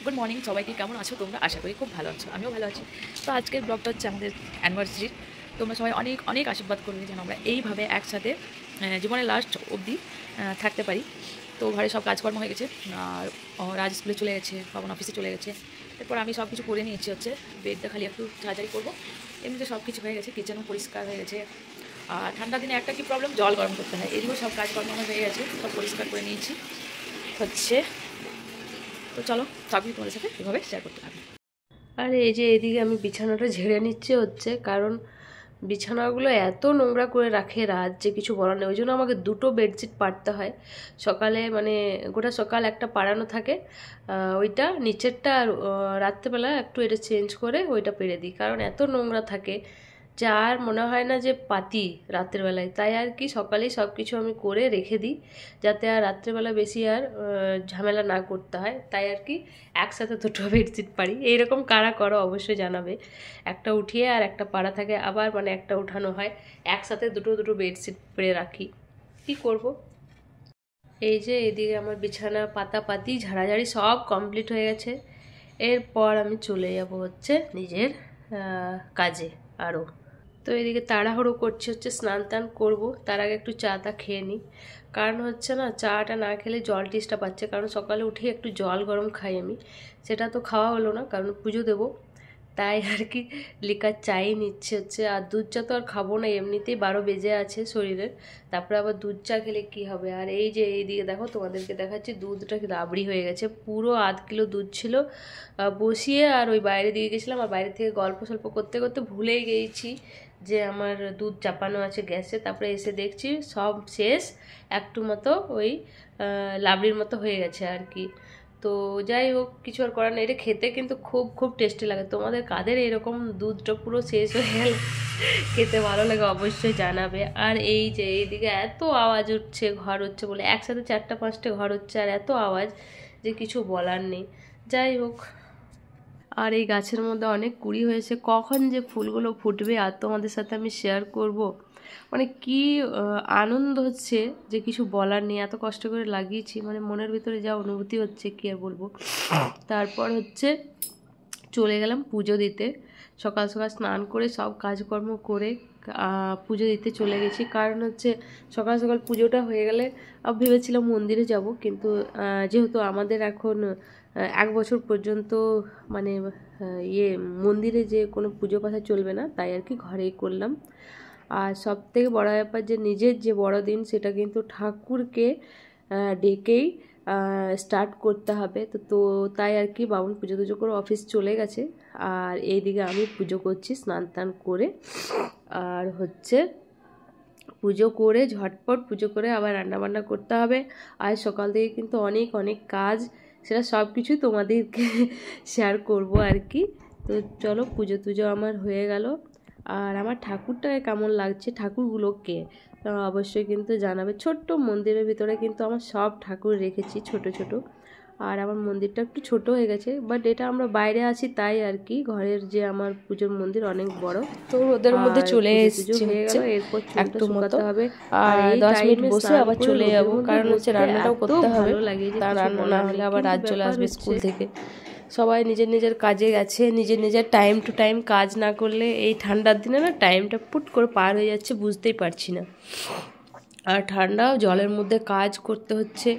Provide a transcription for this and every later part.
Good morning সবাইকে, কেমন আছো তোমরা? আশা করি খুব ভালো আছো, আমিও ভালো আছি। তো আজকের ব্লগটা হচ্ছে আমাদের অ্যানিভার্সারির। তোমরা সবাই অনেক অনেক আশীর্বাদ করবে যেন আমরা এইভাবে একসাথে জীবনের লাস্ট অবধি থাকতে পারি। তো ঘরে সব কাজকর্ম হয়ে গেছে, আর রাজ স্কুলে চলে গেছে, বাবন অফিসে চলে গেছে। এরপর আমি সব কিছু করে নিয়েছি, হচ্ছে বেডটা খালি একটু ঝাড়ঝাড়ি করবো। এমনিতে সব কিছু হয়ে গেছে, কিচেনও পরিষ্কার হয়ে গেছে। আর ঠান্ডা দিনে একটা কি প্রবলেম, জল গরম করতে হয়। এগুলো সব কাজকর্ম আমার হয়ে গেছে, সব পরিষ্কার করে নিয়েছি হচ্ছে। তো চলো সবই তোমাদের সাথে এভাবে শেয়ার করতে পারি। আর এই যে এদিকে আমি বিছানাটা ঝেড়ে নিচ্ছে হচ্ছে, কারণ বিছানাগুলো এত নোংরা করে রাখে রাত, যে কিছু বলার নেই। ওই জন্য আমাকে দুটো বেডশিট পাড়তে হয় সকালে, মানে গোটা সকাল একটা পাড়ানো থাকে, ওইটা নিচেরটা। আর রাত্রেবেলা একটু এটা চেঞ্জ করে ওইটা পেরে দিই, কারণ এত নোংরা থাকে যে আর মনে হয় না যে পাতি রাতের বেলায়। তাই আর কি সকালেই সব কিছু আমি করে রেখে দিই, যাতে আর রাত্রেবেলা বেশি আর ঝামেলা না করতে হয়। তাই আর কি একসাথে দুটো বেডশিট পারি। এইরকম কারা করো অবশ্যই জানাবে। একটা উঠিয়ে আর একটা পাড়া থাকে, আবার মানে একটা উঠানো হয়, একসাথে দুটো দুটো বেডশিট পেরে রাখি। কি করব। এই যে এদিকে আমার বিছানা পাতাপাতি ঝাড়াঝাড়ি সব কমপ্লিট হয়ে গেছে। এরপর আমি চলে যাব হচ্ছে নিজের কাজে আরও। তো এদিকে তাড়াহুড়ো করছি হচ্ছে, স্নান টান করবো, তার আগে একটু চা টা খেয়ে নিই। কারণ হচ্ছে না, চাটা না খেলে জল টেস্টটা পাচ্ছে, কারণ সকালে উঠে একটু জল গরম খাই আমি। সেটা তো খাওয়া হলো না, কারণ পুজো দেবো। তাই আর কি লিকার চাই নিচ্ছে হচ্ছে। আর দুধ চা তো আর খাবো না, এমনিতেই 12 বেজে আছে শরীরের, তারপরে আবার দুধ চা খেলে কি হবে। আর এই যে এইদিকে দেখো, তোমাদেরকে দেখাচ্ছি, দুধটা রাবড়ি হয়ে গেছে, পুরো আধ কিলো দুধ ছিল বসিয়ে। আর ওই বাইরে দিয়ে গেছিলাম, আর বাইরে থেকে গল্প সল্প করতে করতে ভুলেই গেছি যে আমার দুধ চাপানো আছে গ্যাসে। তারপরে এসে দেখছি সব শেষ, একটু মতো ওই লাবড়ির মতো হয়ে গেছে আর কি। তো যাই হোক, কিছু আর করার নেই। এটা খেতে কিন্তু খুব খুব টেস্টি লাগে। তোমাদের কাদের এরকম দুধটা পুরো শেষ হয়ে গেল খেতে ভালো লাগে অবশ্যই জানাবে। আর এই যে এইদিকে এত আওয়াজ উঠছে, ঘর হচ্ছে বলে, একসাথে 4টা 5টা ঘর হচ্ছে, আর এত আওয়াজ যে কিছু বলার নেই। যাই হোক, আর এই গাছের মধ্যে অনেক কুড়ি হয়েছে, কখন যে ফুলগুলো ফুটবে আর তোমাদের সাথে আমি শেয়ার করব, মানে কি আনন্দ হচ্ছে যে কিছু বলার নেই। এত কষ্ট করে লাগিয়েছি, মানে মনের ভিতরে যা অনুভূতি হচ্ছে কি আর বলবো। তারপর হচ্ছে চলে গেলাম পুজো দিতে। সকাল সকাল স্নান করে সব কাজকর্ম করে পুজো দিতে চলে গেছি। কারণ হচ্ছে সকাল সকাল পুজোটা হয়ে গেলে ভেবেছিলাম মন্দিরে যাব, কিন্তু যেহেতু আমাদের এখন 1 বছর পর্যন্ত মানে মন্দিরে যে কোনো পুজো পাঠা চলবে না, তাই আর কি ঘরেই করলাম। আর সব থেকে বড় ব্যাপার যে নিজের যে বড়দিন, সেটা কিন্তু ঠাকুরকে ডেকেই স্টার্ট করতে হবে। তো তাই আর কি বাবুন পুজো টুজো করে অফিস চলে গেছে, আর এইদিকে আমি পুজো করছি স্নান টান করে। আর হচ্ছে পুজো করে ঝটপট পুজো করে আবার রান্নাবান্না করতে হবে। আর সকাল থেকে কিন্তু অনেক অনেক কাজ, সেটা সব কিছুই তোমাদেরকে শেয়ার করব আর কি। তো চলো, পুজো টুজো আমার হয়ে গেল। আর আমার ঠাকুরটাকে কেমন লাগছে, ঠাকুরগুলোকে অবশ্যই কিন্তু জানাবে। ছোট্ট মন্দিরের ভিতরে কিন্তু আমার সব ঠাকুর রেখেছি ছোট ছোট। আর আমার মন্দিরটা একটু ছোট হয়ে গেছে, বাট এটা আমরা বাইরে আছি তাই আর কি। ঘরের যে আমার পুজোর মন্দির অনেক বড়, তো ওদের মধ্যে চলে এসেছি হয়ে গেল। হচ্ছে এরপর একটু চুলটা মতো, শুকাতে হবে, আর এই 10 মিনিট টাইমে বসে স্নান আবার করে চলে রোদের যাব, মধ্যে কারণ হচ্ছে বসতে রান্নাটাও এত করতে হবে। ভালো লাগে যে তার কিছু রান্না না বলার হলে নেই। আবার কিন্তু রাত চলে ব্যাপার আসবে হচ্ছে, স্কুল থেকে। সবাই নিজের নিজের কাজে গেছে, নিজের নিজের টাইম টু টাইম কাজ না করলে এই ঠান্ডার দিনে না টাইমটা পুট করে পার হয়ে যাচ্ছে, বুঝতেই পারছি না। আর ঠান্ডাও জলের মধ্যে কাজ করতে হচ্ছে।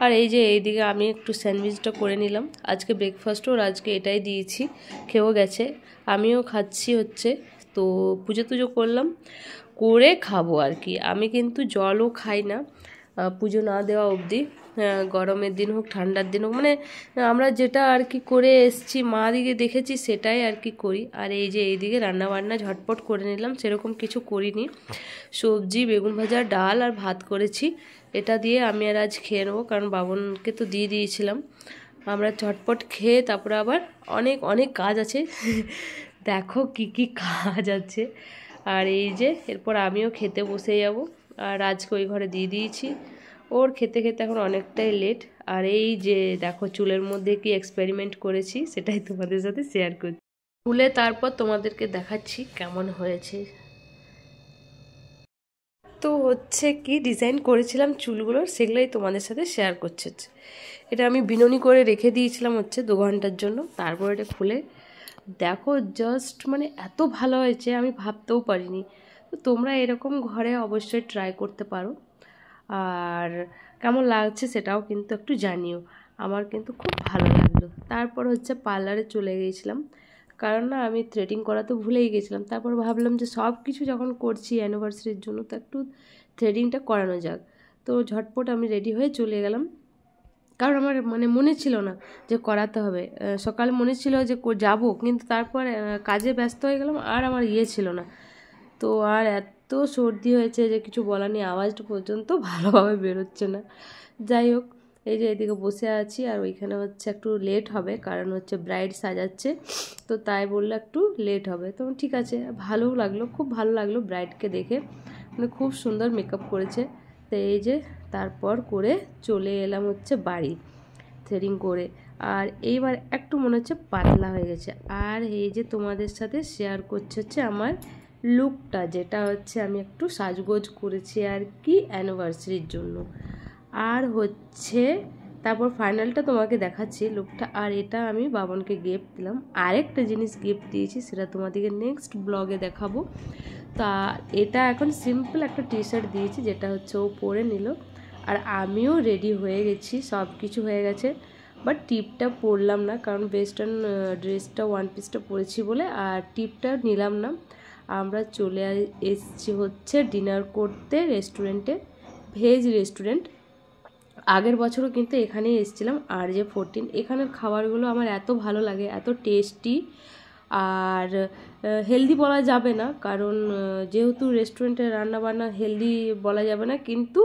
আর এই যে এইদিকে আমি একটু স্যান্ডউইচটা করে নিলাম, আজকে ব্রেকফাস্টও আজকে এটাই দিয়েছি, খেয়েও গেছে, আমিও খাচ্ছি হচ্ছে। তো পুজো টুজো করলাম, করে খাবো আর কি। আমি কিন্তু জলও খাই না পুজো না দেওয়া অবধি, গরমের দিন হোক ঠান্ডার দিন হোক, মানে আমরা যেটা আর কি করে এসছি মা দিকে দেখেছি সেটাই আর কি করি। আর এই যে এইদিকে রান্নাবান্না ঝটপট করে নিলাম, সেরকম কিছু করিনি। সবজি, বেগুন ভাজা, ডাল আর ভাত করেছি, এটা দিয়ে আমি আর আজ খেয়ে নেবো, কারণ বাবনকে তো দিয়ে দিয়েছিলাম। আমরা ঝটপট খেয়ে তারপরে আবার অনেক অনেক কাজ আছে দেখো কি কি কাজ আছে। আর এই যে এরপর আমিও খেতে বসে যাব, আর আজকে ওই ঘরে দিয়ে দিয়েছি। ওর খেতে খেতে এখন অনেকটাই লেট। আর এই যে দেখো চুলের মধ্যে কি এক্সপেরিমেন্ট করেছি, সেটাই তোমাদের সাথে শেয়ার করছি। খুলে তারপর তোমাদেরকে দেখাচ্ছি কেমন হয়েছে। তো হচ্ছে কি ডিজাইন করেছিলাম চুলগুলোর, সেগুলোই তোমাদের সাথে শেয়ার করছে। এটা আমি বিনুনি করে রেখে দিয়েছিলাম হচ্ছে 2 ঘন্টার জন্য। তারপর এটা খুলে দেখো জাস্ট মানে এত ভালো হয়েছে আমি ভাবতেও পারিনি। তো তোমরা এরকম ঘরে অবশ্যই ট্রাই করতে পারো, আর কেমন লাগছে সেটাও কিন্তু একটু জানিও। আমার কিন্তু খুব ভালো লাগলো। তারপর হচ্ছে পার্লারে চলে গিয়েছিলাম, কারণ না আমি থ্রেডিং করা তো ভুলেই গেছিলাম। তারপর ভাবলাম যে সব কিছু যখন করছি অ্যানিভার্সারির জন্য তো একটু থ্রেডিংটা করানো যাক। তো ঝটপট আমি রেডি হয়ে চলে গেলাম, কারণ আমার মানে মনে ছিল না যে করাতে হবে। সকালে মনে ছিল যে যাব, কিন্তু তারপর কাজে ব্যস্ত হয়ে গেলাম আর আমার ছিল না। তো আর এত সর্দি হয়েছে যে কিছু বলার নেই, আওয়াজটা পর্যন্ত ভালোভাবে বেরোচ্ছে না। যাই হোক, এই যে এদিকে বসে আছি আর ওইখানে হচ্ছে একটু লেট হবে, কারণ হচ্ছে ব্রাইড সাজাচ্ছে, তো তাই বললো একটু লেট হবে। তো ঠিক আছে, ভালোও লাগলো, খুব ভালো লাগলো ব্রাইডকে দেখে, মানে খুব সুন্দর মেকআপ করেছে। তো এই যে তারপর করে চলে এলাম হচ্ছে বাড়ি থ্রেডিং করে। আর এইবার একটু মনে হচ্ছে পাতলা হয়ে গেছে। আর এই যে তোমাদের সাথে শেয়ার করছে হচ্ছে আমার লুকটা, যেটা হচ্ছে আমি একটু সাজগোজ করেছি আর কি অ্যানিভার্সারির জন্য। আর হচ্ছে তারপর ফাইনালটা তোমাকে দেখাচ্ছি লুকটা। আর এটা আমি বাবনকে গিফট দিলাম। আরেকটা জিনিস গিফট দিয়েছি, সেটা তোমাদেরকে নেক্সট ব্লগে দেখাবো। তা এটা এখন সিম্পল একটা টি শার্ট দিয়েছি, যেটা হচ্ছে ও পরে নিল। আর আমিও রেডি হয়ে গেছি, সব কিছু হয়ে গেছে, বাট টিপটা পরলাম না, কারণ ওয়েস্টার্ন ড্রেসটা ওয়ান পিসটা পরেছি বলে, আর টিপটা নিলাম না। আমরা চলে এসেছি হচ্ছে ডিনার করতে রেস্টুরেন্টে, ভেজ রেস্টুরেন্ট। আগের বছরও কিন্তু এখানেই এসেছিলাম, RJ14। এখানের খাবারগুলো আমার এত ভালো লাগে, এত টেস্টি। আর হেলদি বলা যাবে না, কারণ যেহেতু রেস্টুরেন্টের রান্নাবান্না হেলদি বলা যাবে না, কিন্তু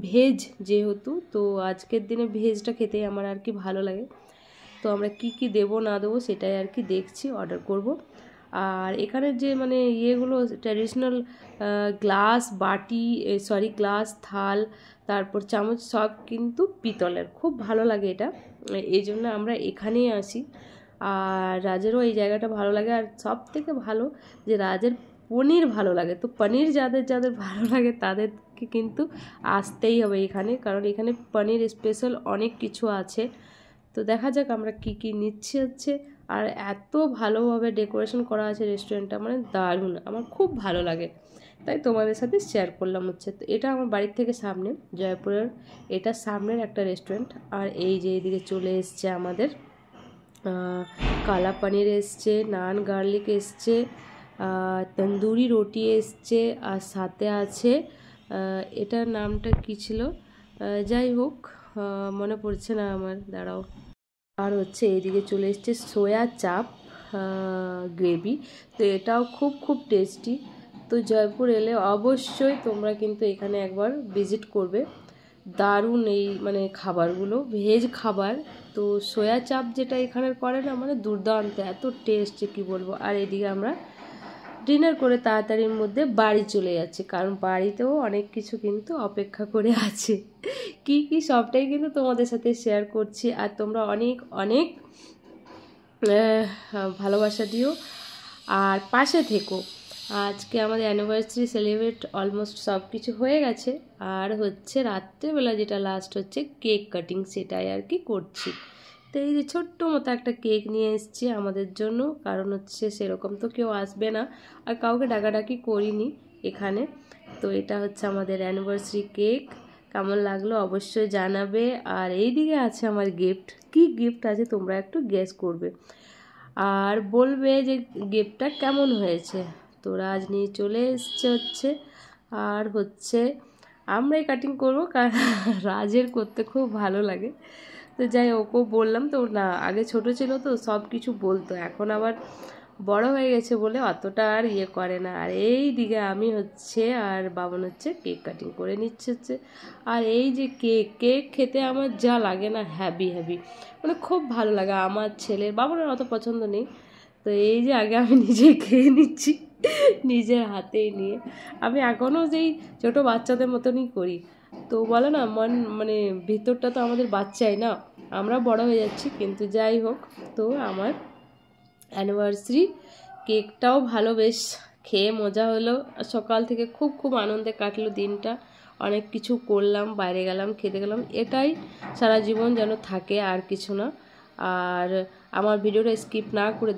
ভেজ যেহেতু, তো আজকের দিনে ভেজটা খেতেই আমার আর কি ভালো লাগে। তো আমরা কি কি দেবো না দেবো সেটাই আর কি দেখছি, অর্ডার করব। আর এখানের যে মানে ইয়েগুলো ট্র্যাডিশনাল গ্লাস বাটি, গ্লাস থাল, তারপর চামচ, সব কিন্তু পিতলের, খুব ভালো লাগে এটা, এই জন্য আমরা এখানেই আসি। আর রাজেরও এই জায়গাটা ভালো লাগে। আর সব থেকে ভালো যে রাজের পনির ভালো লাগে। তো পনির যাদের যাদের ভালো লাগে তাদেরকে কিন্তু আসতেই হবে এখানে, কারণ এখানে পনির স্পেশাল অনেক কিছু আছে। তো দেখা যাক আমরা কি কি নিচ্ছি হচ্ছে। আর এত ভালোভাবে ডেকোরেশন করা আছে রেস্টুরেন্টটা, মানে দারুণ, আমার খুব ভালো লাগে, তাই তোমাদের সাথে শেয়ার করলাম হচ্ছে। তো এটা আমার বাড়ির থেকে সামনে, জয়পুরের এটা সামনের একটা রেস্টুরেন্ট। আর এই যে এইদিকে চলে এসছে আমাদের কালা পনির এসছে, নান গার্লিক এসছে, তন্দুরি রুটি এসছে, আর সাথে আছে এটার নামটা কি ছিল, যাই হোক মনে পড়ছে না আমার, দাঁড়াও। আর হচ্ছে এইদিকে চলে এসছে সোয়া চাপ গ্রেভি। তো এটাও খুব খুব টেস্টি। তো জয়পুর এলে অবশ্যই তোমরা কিন্তু এখানে একবার ভিজিট করবে, দারুণ এই মানে খাবারগুলো, ভেজ খাবার। তো সোয়া চাপ যেটা এখানের করে না, মানে দুর্দান্ত, এত টেস্ট যে কী বলবো। আর এদিকে আমরা ডিনার করে তাড়াতাড়ির মধ্যে বাড়ি চলে যাচ্ছি, কারণ বাড়িতেও অনেক কিছু কিন্তু অপেক্ষা করে আছে। কি কি সবটাই কিন্তু তোমাদের সাথে শেয়ার করছি। আর তোমরা অনেক অনেক ভালোবাসা দিও আর পাশে থেকো। আজকে আমাদের অ্যানিভার্সারি সেলিব্রেট অলমোস্ট সব কিছু হয়ে গেছে। আর হচ্ছে রাত্রেবেলা যেটা লাস্ট হচ্ছে কেক কাটিং, সেটাই আর কি করছি। তো এই যে ছোট্ট মতো একটা কেক নিয়ে এসেছি আমাদের জন্য, কারণ হচ্ছে সেরকম তো কেউ আসবে না, আর কাউকে ডাকাডাকি করিনি এখানে। তো এটা হচ্ছে আমাদের অ্যানিভার্সারি কেক। কেমন লাগলো অবশ্যই জানাবে। আর এই দিকে আছে আমার গিফট, কি গিফট আছে তোমরা একটু গেস করবে আর বলবে যে গিফটটা কেমন হয়েছে। তো রাজ নিয়ে চলে এসছে হচ্ছে, আর হচ্ছে আমরাই কাটিং করবো, কারণ রাজের করতে খুব ভালো লাগে। তো যাই ওকেও বললাম, তো না আগে ছোট ছিল তো সব কিছু বলতো, এখন আবার বড় হয়ে গেছে বলে অতটা আর ইয়ে করে না। আর এই দিকে আমি হচ্ছে আর বাবন হচ্ছে কেক কাটিং করে নিচ্ছে হচ্ছে। আর এই যে কেক খেতে আমার যা লাগে না, হ্যাভি মানে খুব ভালো লাগে। আমার ছেলের, বাবনের অত পছন্দ নেই। তো এই যে আগে আমি নিজে খেয়ে নিচ্ছি নিজের হাতেই নিয়ে। আমি এখনও যেই ছোটো বাচ্চাদের মতনই করি। তো বলে না মন, মানে ভিতরটা তো আমাদের বাচ্চাই না, আমরা বড় হয়ে যাচ্ছি, কিন্তু যাই হোক। তো আমার অ্যানিভার্সারি কেকটাও ভালো, বেশ খেয়ে মজা হলো। সকাল থেকে খুব খুব আনন্দে কাটলো দিনটা, অনেক কিছু করলাম, বাইরে গেলাম, খেতে গেলাম, এটাই সারা জীবন যেন থাকে, আর কিছু না। আর আমার ভিডিওটা স্কিপ না করে